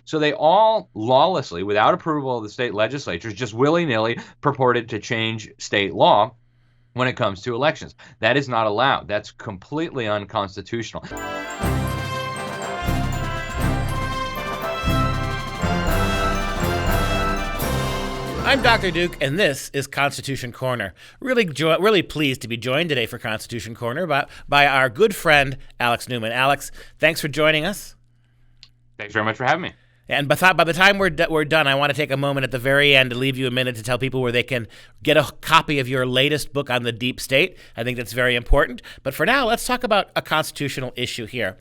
So they all lawlessly, without approval of the state legislatures, just willy-nilly purported to change state law when it comes to elections. That is not allowed. That's completely unconstitutional. I'm Dr. Duke, and this is Constitution Corner. Really pleased to be joined today for Constitution Corner by our good friend, Alex Newman. Alex, thanks for joining us. Thanks very much for having me. And by the time we're done, I want to take a moment at the very end to leave you a minute to tell people where they can get a copy of your latest book on the deep state. I think that's very important. But for now, let's talk about a constitutional issue here.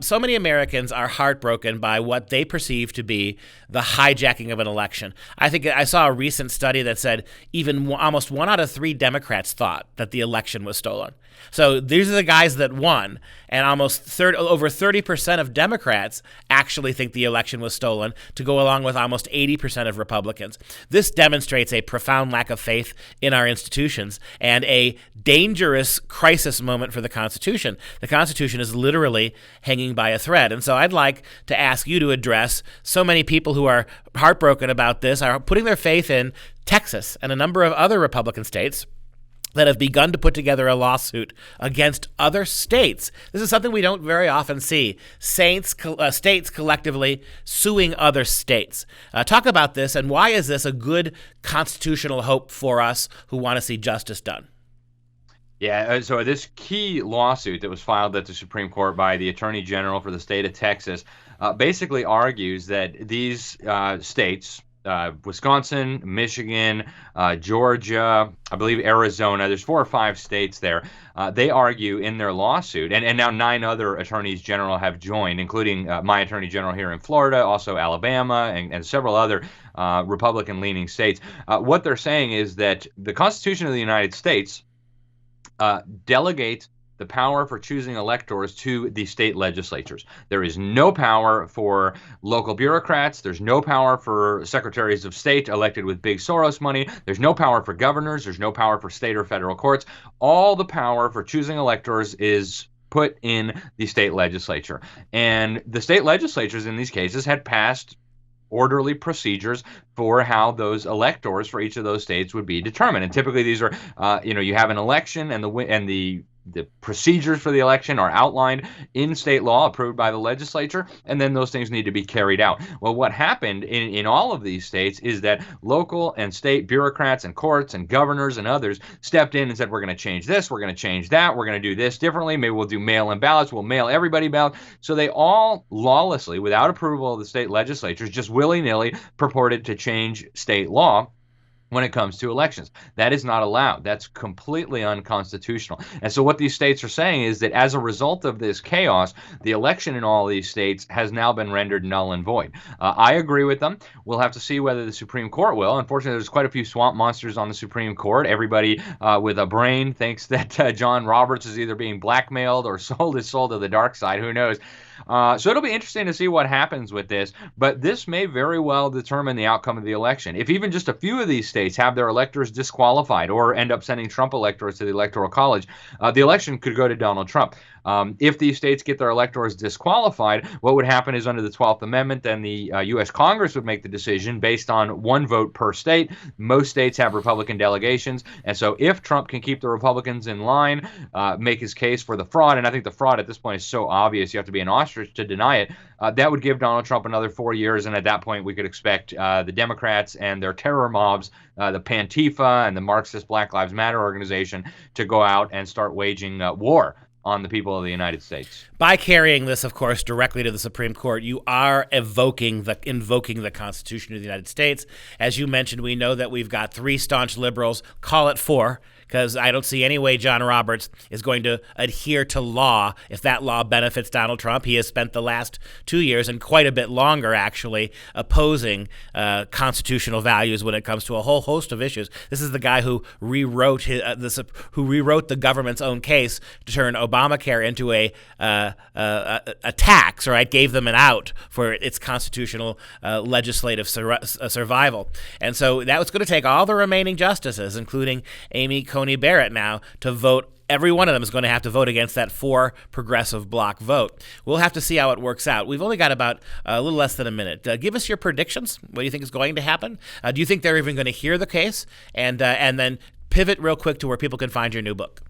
So many Americans are heartbroken by what they perceive to be the hijacking of an election. I think I saw a recent study that said even almost 1 out of 3 Democrats thought that the election was stolen. So these are the guys that won, and over 30% of Democrats actually think the election was stolen, to go along with almost 80% of Republicans. This demonstrates a profound lack of faith in our institutions and a dangerous crisis moment for the Constitution. The Constitution is literally hanging by a thread. And so I'd like to ask you to address so many people who are heartbroken about this, are putting their faith in Texas and a number of other Republican states that have begun to put together a lawsuit against other states. This is something we don't very often see. States collectively suing other states. Talk about this, and why is this a good constitutional hope for us who want to see justice done? Yeah, so this key lawsuit that was filed at the Supreme Court by the Attorney General for the state of Texas basically argues that these states, Wisconsin, Michigan, Georgia, I believe Arizona, there's 4 or 5 states there. They argue in their lawsuit, and now 9 other attorneys general have joined, including my attorney general here in Florida, also Alabama, and several other Republican-leaning states. What they're saying is that the Constitution of the United States delegates the power for choosing electors to the state legislatures. There is no power for local bureaucrats. There's no power for secretaries of state elected with big Soros money. There's no power for governors. There's no power for state or federal courts. All the power for choosing electors is put in the state legislature. And the state legislatures in these cases had passed orderly procedures for how those electors for each of those states would be determined. And typically these are, you have an election, and the procedures for the election are outlined in state law approved by the legislature, and then those things need to be carried out. Well, what happened in all of these states is that local and state bureaucrats and courts and governors and others stepped in and said, we're going to change this, we're going to change that, we're going to do this differently, maybe we'll do mail-in ballots, we'll mail everybody ballots. So they all lawlessly, without approval of the state legislatures, just willy-nilly purported to change state law when it comes to elections. That is not allowed. That's completely unconstitutional. And so what these states are saying is that as a result of this chaos, the election in all these states has now been rendered null and void. I agree with them. We'll have to see whether the Supreme Court will. Unfortunately, there's quite a few swamp monsters on the Supreme Court. Everybody with a brain thinks that John Roberts is either being blackmailed or sold his soul to the dark side. Who knows? So it'll be interesting to see what happens with this, but this may very well determine the outcome of the election. If even just a few of these states have their electors disqualified or end up sending Trump electors to the Electoral College, the election could go to Donald Trump. If these states get their electors disqualified, what would happen is under the 12th Amendment, then the U.S. Congress would make the decision based on 1 vote per state. Most states have Republican delegations, and so if Trump can keep the Republicans in line, make his case for the fraud, and I think the fraud at this point is so obvious you have to be an ostrich to deny it, that would give Donald Trump another 4 years, and at that point we could expect the Democrats and their terror mobs, the Pantifa and the Marxist Black Lives Matter organization, to go out and start waging war on the people of the United States. By carrying this, of course, directly to the Supreme Court, you are invoking the Constitution of the United States. As you mentioned, we know that we've got 3 staunch liberals, call it 4, because I don't see any way John Roberts is going to adhere to law if that law benefits Donald Trump. He has spent the last 2 years, and quite a bit longer actually, opposing constitutional values when it comes to a whole host of issues. This is the guy who rewrote the government's own case to turn Obamacare into a tax, right? Gave them an out for its constitutional legislative survival. And so that was going to take all the remaining justices, including Amy Coney Barrett now, to vote every one of them is going to have to vote against that 4 progressive bloc vote. We'll have to see how it works out. We've only got about a little less than a minute. Give us your predictions. What do you think is going to happen? Do you think they're even going to hear the case? And then pivot real quick to where people can find your new book.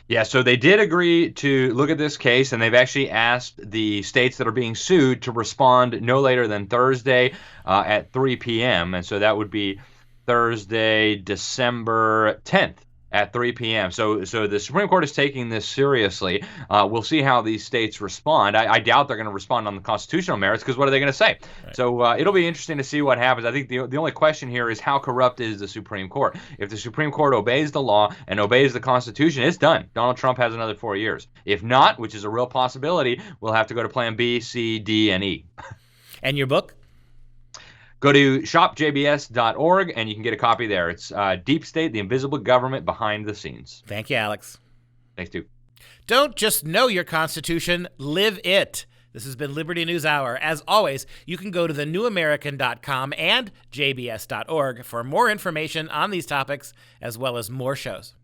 Yeah, so they did agree to look at this case, and they've actually asked the states that are being sued to respond no later than Thursday at 3 p.m. And so that would be Thursday, December 10th. At 3 p.m. So the Supreme Court is taking this seriously. We'll see how these states respond. I doubt they're going to respond on the constitutional merits, because what are they going to say? Right. So it'll be interesting to see what happens. I think the only question here is, how corrupt is the Supreme Court? If the Supreme Court obeys the law and obeys the Constitution, it's done. Donald Trump has another 4 years. If not, which is a real possibility, we'll have to go to plan B, C, D, and E. And your book? Go to shopjbs.org and you can get a copy there. It's Deep State, the Invisible Government Behind the Scenes. Thank you, Alex. Thanks, Duke. Don't just know your Constitution, live it. This has been Liberty News Hour. As always, you can go to thenewamerican.com and jbs.org for more information on these topics, as well as more shows.